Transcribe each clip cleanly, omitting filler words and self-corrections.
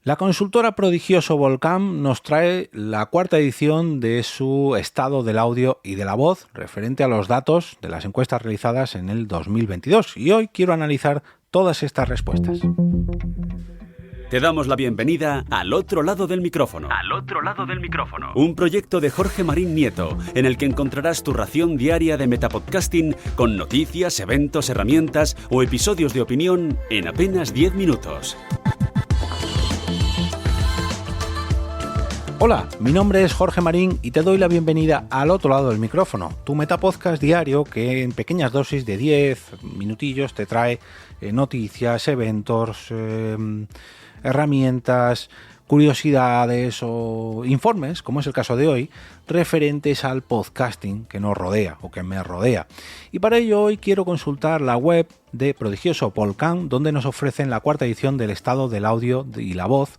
La consultora Prodigioso Volcam nos trae la cuarta edición de su estado del audio y de la voz referente a los datos de las encuestas realizadas en el 2022. Y hoy quiero analizar todas estas respuestas. Te damos la bienvenida al otro lado del micrófono. Al otro lado del micrófono. Un proyecto de Jorge Marín Nieto, en el que encontrarás tu ración diaria de metapodcasting con noticias, eventos, herramientas o episodios de opinión en apenas 10 minutos. Hola, mi nombre es Jorge Marín y te doy la bienvenida al otro lado del micrófono, tu metapodcast diario que en pequeñas dosis de 10 minutillos te trae noticias, eventos, herramientas, curiosidades o informes, como es el caso de hoy, referentes al podcasting que nos rodea o que me rodea. Y para ello hoy quiero consultar la web de Prodigioso Volcam, donde nos ofrecen la cuarta edición del estado del audio y la voz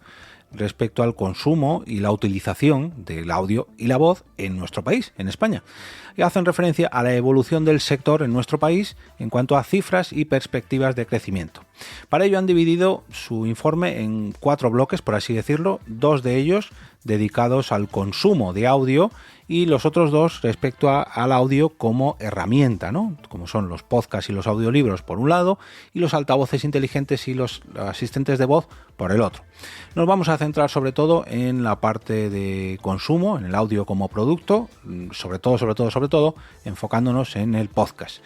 respecto al consumo y la utilización del audio y la voz en nuestro país, en España. Y hacen referencia a la evolución del sector en nuestro país en cuanto a cifras y perspectivas de crecimiento. Para ello han dividido su informe en 4 bloques, por así decirlo, 2 de ellos dedicados al consumo de audio y los otros 2 respecto al audio como herramienta, ¿no? Como son los podcasts y los audiolibros por un lado y los altavoces inteligentes y los asistentes de voz por el otro. Nos vamos a centrar sobre todo en la parte de consumo, en el audio como producto, sobre todo enfocándonos en el podcast.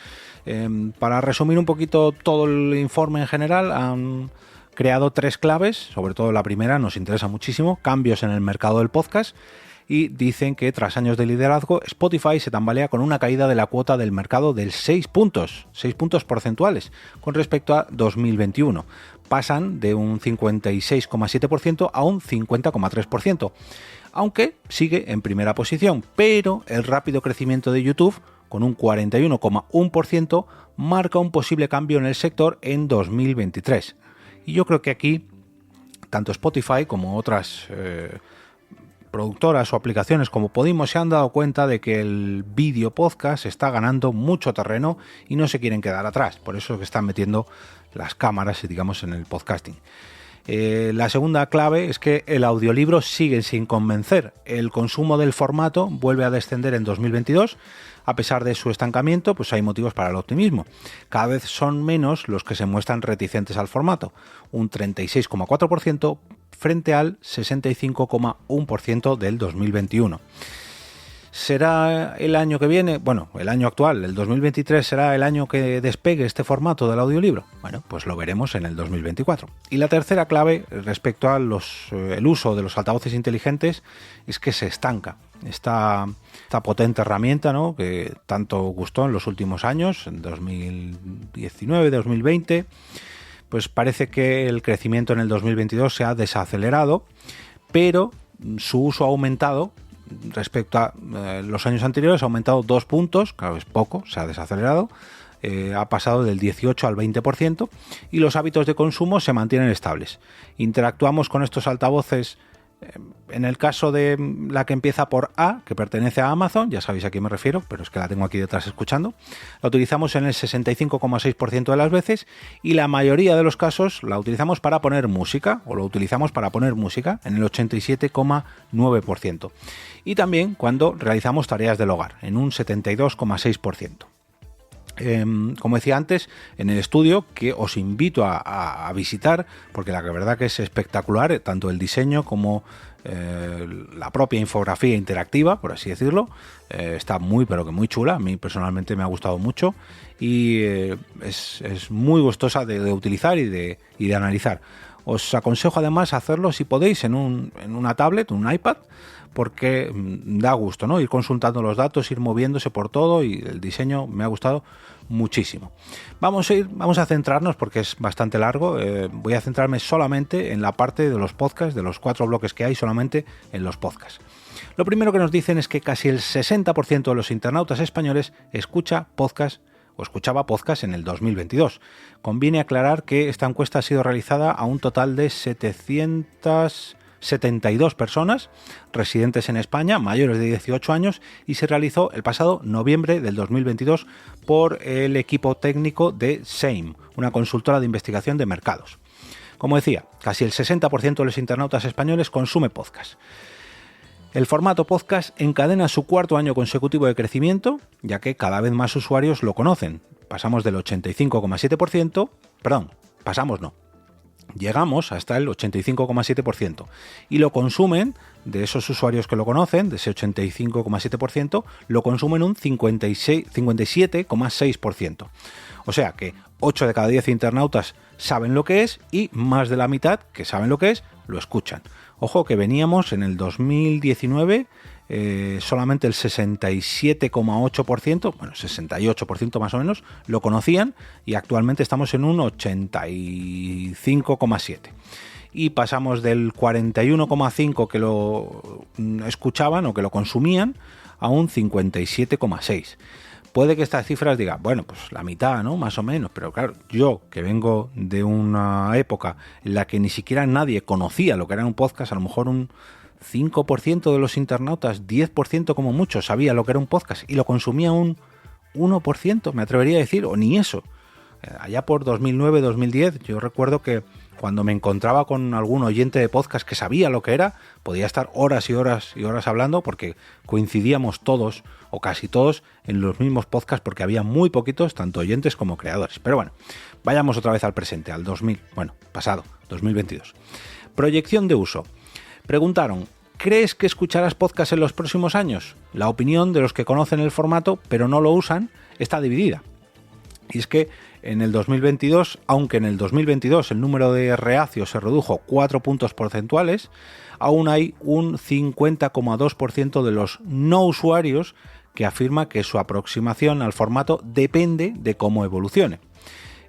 Para resumir un poquito todo el informe en general, han creado 3 claves, sobre todo la primera nos interesa muchísimo, cambios en el mercado del podcast, y dicen que tras años de liderazgo, Spotify se tambalea con una caída de la cuota del mercado del 6 puntos porcentuales con respecto a 2021. Pasan de un 56,7% a un 50,3%, aunque sigue en primera posición, pero el rápido crecimiento de YouTube, con un 41,1%, marca un posible cambio en el sector en 2023. Y yo creo que aquí, tanto Spotify como otras productoras o aplicaciones como Podimo se han dado cuenta de que el vídeo podcast está ganando mucho terreno y no se quieren quedar atrás. Por eso es que están metiendo las cámaras, digamos, en el podcasting. La segunda clave es que el audiolibro sigue sin convencer. El consumo del formato vuelve a descender en 2022. A pesar de su estancamiento, pues hay motivos para el optimismo. Cada vez son menos los que se muestran reticentes al formato, un 36,4% frente al 65,1% del 2021. ¿Será el año que viene? Bueno, el año actual, el 2023, ¿será el año que despegue este formato del audiolibro? Bueno, pues lo veremos en el 2024. Y la tercera clave respecto a el uso de los altavoces inteligentes es que se estanca. Esta potente herramienta, ¿no?, que tanto gustó en los últimos años, en 2019, 2020, pues parece que el crecimiento en el 2022 se ha desacelerado, pero su uso ha aumentado respecto a los años anteriores, ha aumentado 2 puntos, claro, es poco, se ha desacelerado, ha pasado del 18 al 20% y los hábitos de consumo se mantienen estables. Interactuamos con estos altavoces. En el caso de la que empieza por A, que pertenece a Amazon, ya sabéis a quién me refiero, pero es que la tengo aquí detrás escuchando, la utilizamos en el 65,6% de las veces y la mayoría de los casos la utilizamos para poner música, o lo utilizamos para poner música en el 87,9%. Y también cuando realizamos tareas del hogar, en un 72,6%. Como decía antes, en el estudio, que os invito a visitar, porque la verdad que es espectacular, tanto el diseño como la propia infografía interactiva, por así decirlo, está muy pero que muy chula. A mí personalmente me ha gustado mucho y es muy gustosa de utilizar y de analizar. Os aconsejo además hacerlo, si podéis, en una tablet, un iPad, porque da gusto, ¿no?, ir consultando los datos, ir moviéndose por todo, y el diseño me ha gustado muchísimo. Vamos a centrarnos, porque es bastante largo, voy a centrarme solamente en la parte de los podcasts, de los 4 bloques que hay, solamente en los podcasts. Lo primero que nos dicen es que casi el 60% de los internautas españoles escuchaba podcast en el 2022. Conviene aclarar que esta encuesta ha sido realizada a un total de 772 personas residentes en España, mayores de 18 años, y se realizó el pasado noviembre del 2022 por el equipo técnico de Same, una consultora de investigación de mercados. Como decía, casi el 60% de los internautas españoles consume podcast. El formato podcast encadena su cuarto año consecutivo de crecimiento, ya que cada vez más usuarios lo conocen. Pasamos del 85,7%, llegamos hasta el 85,7% y lo consumen, de esos usuarios que lo conocen, de ese 85,7%, lo consumen un 57,6%. O sea que 8 de cada 10 internautas saben lo que es y más de la mitad que saben lo que es, lo escuchan. Ojo que veníamos en el 2019, solamente el 67,8%, bueno, 68% más o menos, lo conocían y actualmente estamos en un 85,7%. Y pasamos del 41,5% que lo escuchaban o que lo consumían a un 57,6%. Puede que estas cifras digan, bueno, pues la mitad, ¿no? Más o menos, pero claro, yo que vengo de una época en la que ni siquiera nadie conocía lo que era un podcast, a lo mejor un 5% de los internautas, 10% como mucho, sabía lo que era un podcast y lo consumía un 1%, me atrevería a decir, o ni eso. Allá por 2009, 2010, yo recuerdo que cuando me encontraba con algún oyente de podcast que sabía lo que era, podía estar horas y horas y horas hablando porque coincidíamos todos o casi todos en los mismos podcasts porque había muy poquitos, tanto oyentes como creadores. Pero bueno, vayamos otra vez al presente, al 2022. Proyección de uso. Preguntaron, ¿crees que escucharás podcast en los próximos años? La opinión de los que conocen el formato pero no lo usan está dividida. Y es que en el 2022, aunque en el 2022 el número de reacios se redujo 4 puntos porcentuales, aún hay un 50,2% de los no usuarios que afirma que su aproximación al formato depende de cómo evolucione.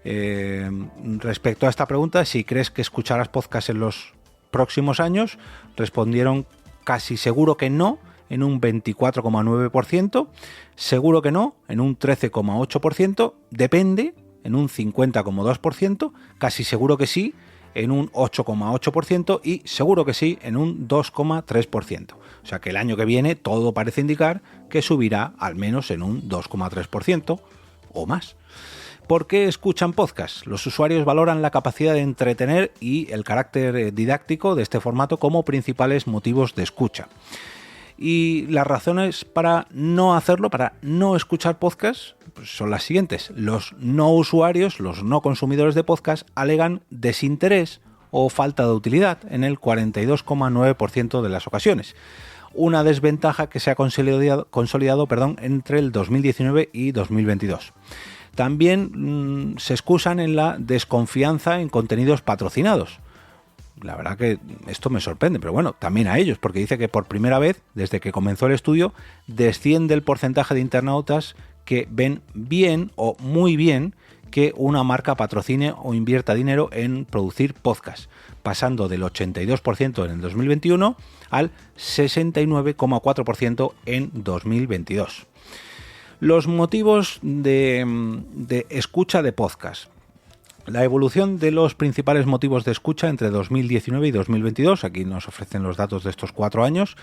Respecto a esta pregunta, si crees que escucharás podcast en los próximos años, respondieron casi seguro que no, en un 24,9%, seguro que no, en un 13,8%, depende, en un 50,2%, casi seguro que sí, en un 8,8% y seguro que sí, en un 2,3%. O sea que el año que viene todo parece indicar que subirá al menos en un 2,3% o más. ¿Por qué escuchan podcasts? Los usuarios valoran la capacidad de entretener y el carácter didáctico de este formato como principales motivos de escucha. Y las razones para no hacerlo, para no escuchar podcasts, pues son las siguientes. Los no usuarios, los no consumidores de podcast, alegan desinterés o falta de utilidad en el 42,9% de las ocasiones. Una desventaja que se ha consolidado, entre el 2019 y 2022. También se excusan en la desconfianza en contenidos patrocinados. La verdad que esto me sorprende, pero bueno, también a ellos, porque dice que por primera vez, desde que comenzó el estudio, desciende el porcentaje de internautas que ven bien o muy bien que una marca patrocine o invierta dinero en producir podcast, pasando del 82% en el 2021 al 69,4% en 2022. Los motivos de escucha de podcast. La evolución de los principales motivos de escucha entre 2019 y 2022, aquí nos ofrecen los datos de estos 4 años,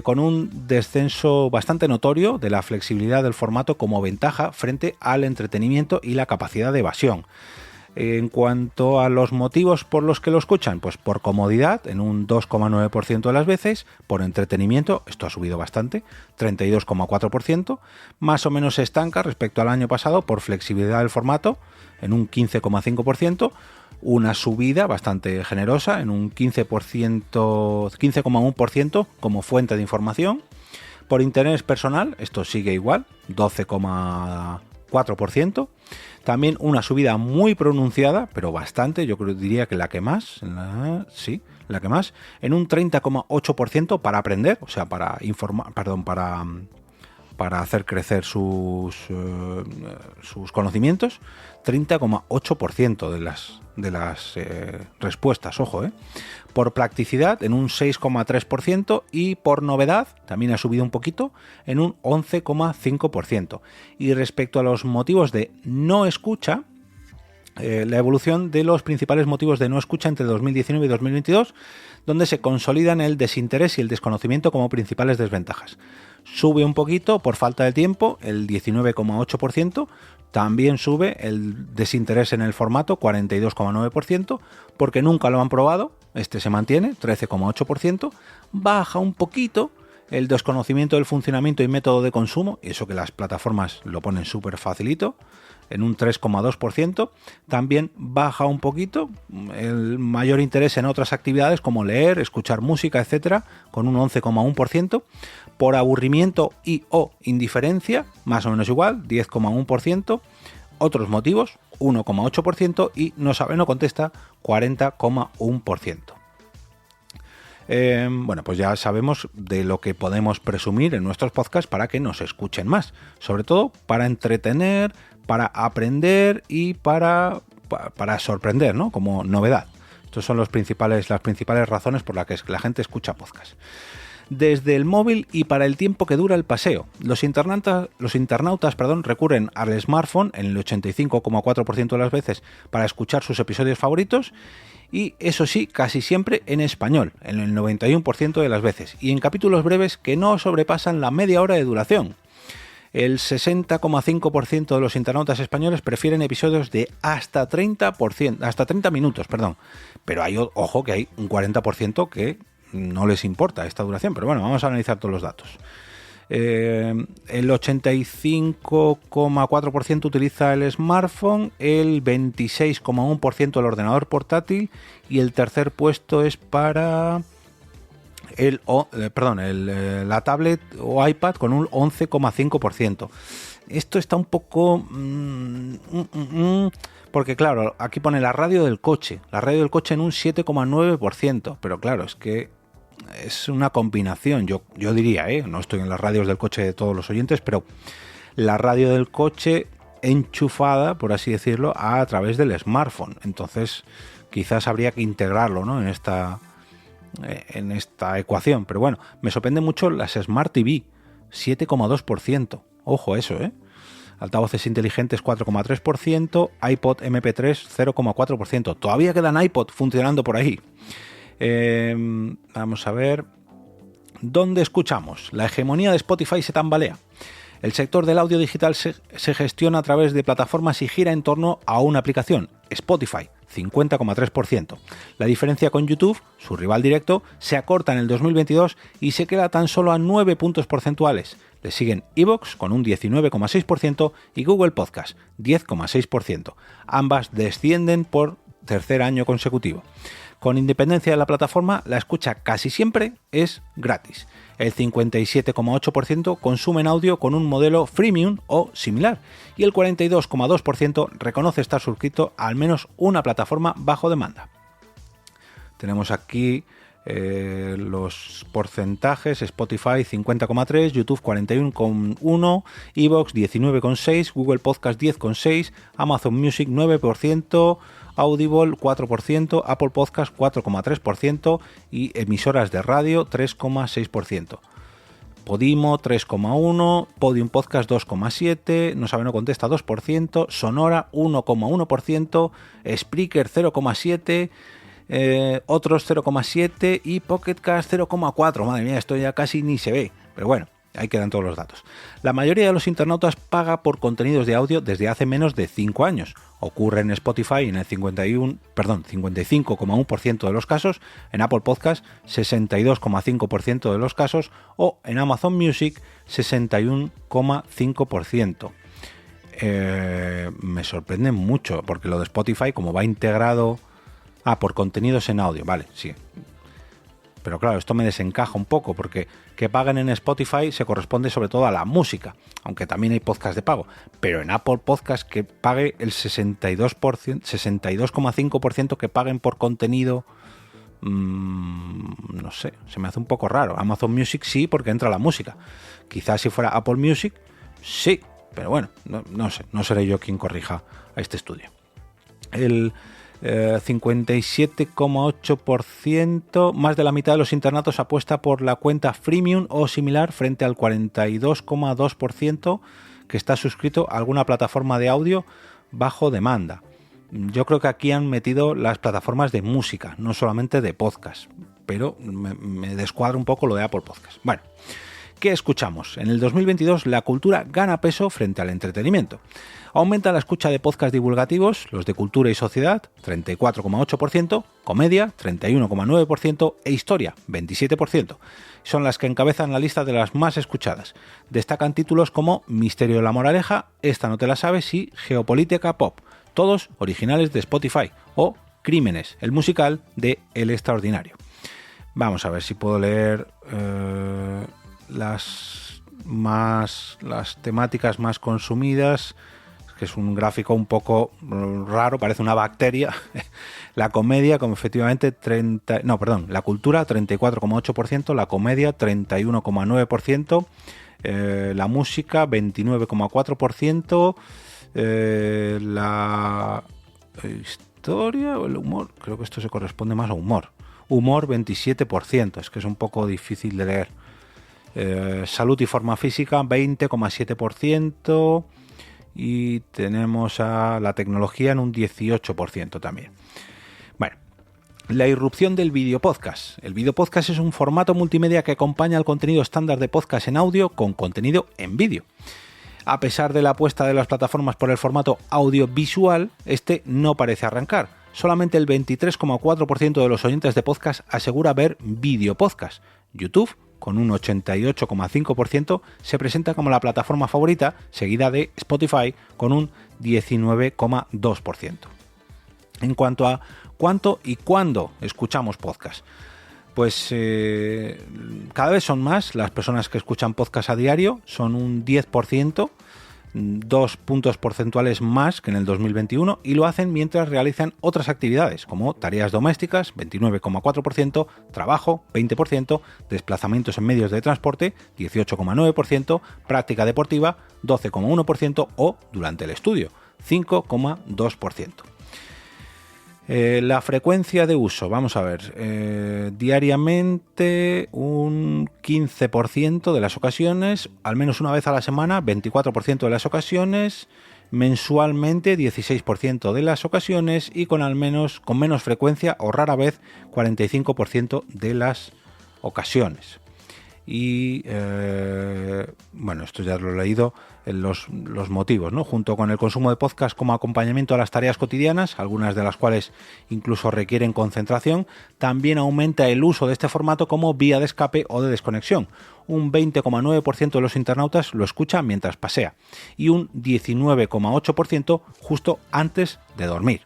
con un descenso bastante notorio de la flexibilidad del formato como ventaja frente al entretenimiento y la capacidad de evasión. En cuanto a los motivos por los que lo escuchan, pues por comodidad, en un 2,9% de las veces, por entretenimiento, esto ha subido bastante, 32,4%, más o menos se estanca respecto al año pasado por flexibilidad del formato, en un 15,5%, una subida bastante generosa, en un 15,1% como fuente de información, por interés personal, esto sigue igual, 12,4%, también una subida muy pronunciada, pero bastante, yo diría que la que más, la que más, en un 30,8% para aprender, o sea, para hacer crecer sus conocimientos, 30,8% de las respuestas, ojo, por practicidad en un 6,3% y por novedad, también ha subido un poquito, en un 11,5%. Y respecto a los motivos de no escucha, la evolución de los principales motivos de no escucha entre 2019 y 2022, donde se consolidan el desinterés y el desconocimiento como principales desventajas. Sube un poquito por falta de tiempo, el 19,8%. También sube el desinterés en el formato, 42,9%, porque nunca lo han probado. Este se mantiene, 13,8%. Baja un poquito el desconocimiento del funcionamiento y método de consumo, y eso que las plataformas lo ponen súper facilito, en un 3,2%. También baja un poquito el mayor interés en otras actividades como leer, escuchar música, etcétera, con un 11,1%. Por aburrimiento y o indiferencia, más o menos igual, 10,1%. Otros motivos, 1,8%. Y no sabe, no contesta, 40,1%. Bueno, pues ya sabemos de lo que podemos presumir en nuestros podcasts para que nos escuchen más. Sobre todo para entretener, para aprender y para sorprender, ¿no? Como novedad. Estas son las principales razones por las que la gente escucha podcasts. Desde el móvil y para el tiempo que dura el paseo. Los internautas recurren al smartphone en el 85,4% de las veces para escuchar sus episodios favoritos, y eso sí, casi siempre en español, en el 91% de las veces, y en capítulos breves que no sobrepasan la media hora de duración. El 60,5% de los internautas españoles prefieren episodios de hasta 30 minutos, pero ojo que hay un 40% que no les importa esta duración, pero bueno, vamos a analizar todos los datos. El 85,4% utiliza el smartphone, el 26,1% el ordenador portátil, y el tercer puesto es para la tablet o iPad con un 11,5%. Esto está un poco... porque claro, aquí pone la radio del coche en un 7,9%, pero claro, es que es una combinación, yo diría, no estoy en las radios del coche de todos los oyentes, pero la radio del coche enchufada, por así decirlo, a través del smartphone. Entonces, quizás habría que integrarlo, ¿no?, en esta ecuación. Pero bueno, me sorprende mucho las Smart TV, 7,2%. Ojo a eso, Altavoces inteligentes 4,3%, iPod MP3 0,4%. Todavía quedan iPod funcionando por ahí. Vamos a ver. ¿Dónde escuchamos? La hegemonía de Spotify se tambalea. El sector del audio digital se gestiona a través de plataformas y gira en torno a una aplicación, Spotify, 50,3%. La diferencia con YouTube, su rival directo, se acorta en el 2022 y se queda tan solo a 9 puntos porcentuales. Le siguen iVoox con un 19,6% y Google Podcast, 10,6%. Ambas descienden por tercer año consecutivo. Con independencia de la plataforma, la escucha casi siempre es gratis. El 57,8% consumen audio con un modelo freemium o similar, y el 42,2% reconoce estar suscrito a al menos una plataforma bajo demanda. Tenemos aquí los porcentajes: Spotify 50,3%, YouTube 41,1%, iVoox 19,6%, Google Podcast 10,6%, Amazon Music 9%, Audible 4%, Apple Podcast 4,3% y emisoras de radio 3,6%. Podimo 3,1%, Podium Podcast 2,7%, No Sabe No Contesta 2%, Sonora 1,1%, Spreaker 0,7%, otros 0,7% y Pocket Cast 0,4%. Madre mía, esto ya casi ni se ve, pero bueno, ahí quedan todos los datos. La mayoría de los internautas paga por contenidos de audio desde hace menos de 5 años. Ocurre en Spotify en el 55,1% de los casos, en Apple Podcast 62,5% de los casos o en Amazon Music 61,5%. Me sorprende mucho porque lo de Spotify, como va integrado por contenidos en audio, vale, sí. Pero claro, esto me desencaja un poco porque que paguen en Spotify se corresponde sobre todo a la música, aunque también hay podcast de pago. Pero en Apple Podcast que pague el 62,5% que paguen por contenido, no sé, se me hace un poco raro. Amazon Music sí, porque entra la música. Quizás si fuera Apple Music, sí, pero bueno, no sé, no seré yo quien corrija a este estudio. El 57,8%, más de la mitad de los internautas apuesta por la cuenta freemium o similar frente al 42,2% que está suscrito a alguna plataforma de audio bajo demanda. Yo creo que aquí han metido las plataformas de música, no solamente de podcast, pero me descuadra un poco lo de Apple Podcast. Bueno, ¿Qué escuchamos? En el 2022 la cultura gana peso frente al entretenimiento. Aumenta la escucha de podcast divulgativos, los de cultura y sociedad, 34,8%, comedia, 31,9% e historia, 27%. Son las que encabezan la lista de las más escuchadas. Destacan títulos como Misterio de la Moraleja, Esta no te la sabes y Geopolítica Pop, todos originales de Spotify, o Crímenes, el musical de El Extraordinario. Vamos a ver si puedo leer las temáticas más consumidas, que es un gráfico un poco raro, parece una bacteria. La comedia, como efectivamente, la cultura 34,8%, la comedia 31,9%, la música 29,4%, la historia o el humor, creo que esto se corresponde más a humor. Humor 27%, es que es un poco difícil de leer. Salud y forma física 20,7%. Y tenemos a la tecnología en un 18% también. Bueno, la irrupción del videopodcast. El videopodcast es un formato multimedia que acompaña al contenido estándar de podcast en audio con contenido en vídeo. A pesar de la apuesta de las plataformas por el formato audiovisual, este no parece arrancar. Solamente el 23,4% de los oyentes de podcast asegura ver videopodcast. YouTube, con un 88,5%, se presenta como la plataforma favorita, seguida de Spotify con un 19,2%. En cuanto a cuánto y cuándo escuchamos podcast, pues cada vez son más las personas que escuchan podcast a diario, son un 10%, 2 puntos porcentuales más que en el 2021, y lo hacen mientras realizan otras actividades como tareas domésticas, 29,4%, trabajo, 20%, desplazamientos en medios de transporte, 18,9%, práctica deportiva, 12,1% o durante el estudio, 5,2%. La frecuencia de uso, vamos a ver, diariamente un 15% de las ocasiones, al menos una vez a la semana, 24% de las ocasiones, mensualmente 16% de las ocasiones y con menos frecuencia o rara vez 45% de las ocasiones. Y bueno, esto ya lo he leído, los motivos, ¿no? Junto con el consumo de podcast como acompañamiento a las tareas cotidianas, algunas de las cuales incluso requieren concentración, también aumenta el uso de este formato como vía de escape o de desconexión. Un 20,9% de los internautas lo escucha mientras pasea y un 19,8% justo antes de dormir.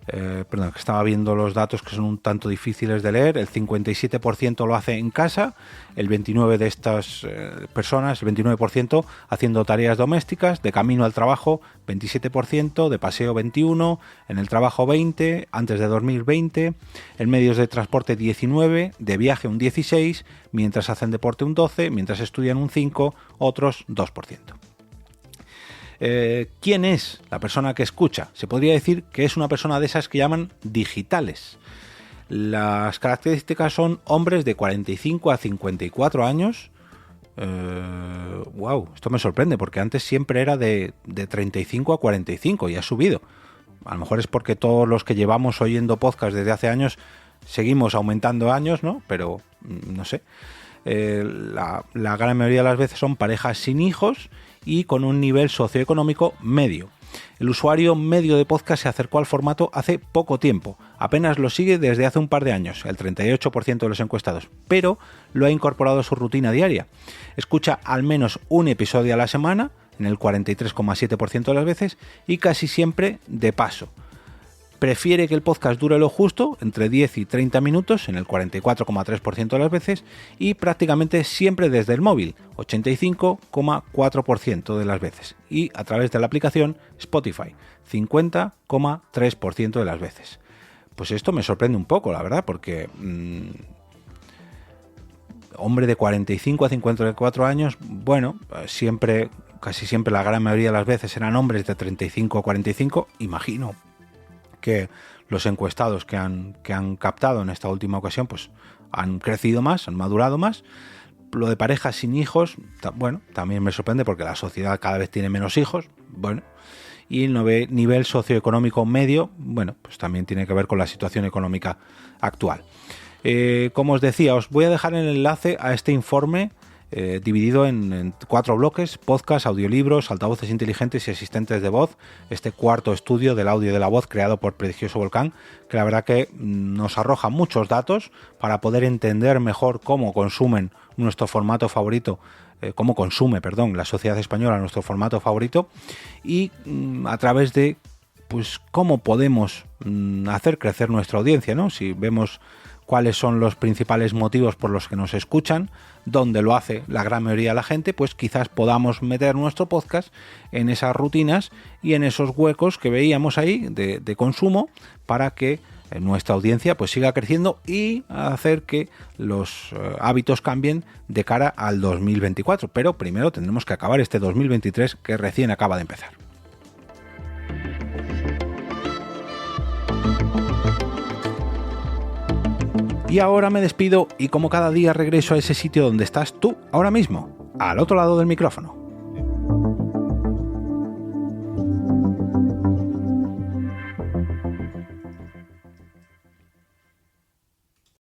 Perdón, que estaba viendo los datos que son un tanto difíciles de leer. El 57% lo hace en casa, el 29% de estas personas, el 29% haciendo tareas domésticas, de camino al trabajo 27%, de paseo 21%, en el trabajo 20%, antes de dormir 20%, en medios de transporte 19%, de viaje un 16%, mientras hacen deporte un 12%, mientras estudian un 5%, otros 2%. ¿Quién es la persona que escucha? Se podría decir que es una persona de esas que llaman digitales. Las características son hombres de 45 a 54 años. Wow, esto me sorprende porque antes siempre era de 35 a 45 y ha subido. A lo mejor es porque todos los que llevamos oyendo podcast desde hace años seguimos aumentando años, ¿no? Pero no sé. La gran mayoría de las veces son parejas sin hijos y con un nivel socioeconómico medio. El usuario medio de podcast se acercó al formato hace poco tiempo, apenas lo sigue desde hace un par de años, el 38% de los encuestados, pero lo ha incorporado a su rutina diaria. Escucha al menos un episodio a la semana, en el 43,7% de las veces, y casi siempre de paso. Prefiere que el podcast dure lo justo, entre 10 y 30 minutos, en el 44,3% de las veces, y prácticamente siempre desde el móvil, 85,4% de las veces, y a través de la aplicación Spotify, 50,3% de las veces. Pues esto me sorprende un poco, la verdad, porque hombre de 45 a 54 años, bueno, casi siempre la gran mayoría de las veces eran hombres de 35 a 45, imagino que los encuestados que han captado en esta última ocasión pues han crecido más, han madurado más. Lo de parejas sin hijos, bueno, también me sorprende porque la sociedad cada vez tiene menos hijos, bueno, y el nivel socioeconómico medio, bueno, pues también tiene que ver con la situación económica actual. Como os decía, os voy a dejar el enlace a este informe dividido en 4 bloques: podcast, audiolibros, altavoces inteligentes y asistentes de voz. Este cuarto estudio del audio y de la voz creado por Prodigioso Volcán, que la verdad que nos arroja muchos datos para poder entender mejor cómo consumen nuestro formato favorito, la sociedad española nuestro formato favorito, y a través de pues cómo podemos hacer crecer nuestra audiencia, ¿no? Si vemos cuáles son los principales motivos por los que nos escuchan, dónde lo hace la gran mayoría de la gente, pues quizás podamos meter nuestro podcast en esas rutinas y en esos huecos que veíamos ahí de consumo, para que nuestra audiencia pues siga creciendo y hacer que los hábitos cambien de cara al 2024. Pero primero tendremos que acabar este 2023 que recién acaba de empezar. Y ahora me despido y como cada día regreso a ese sitio donde estás tú ahora mismo, al otro lado del micrófono.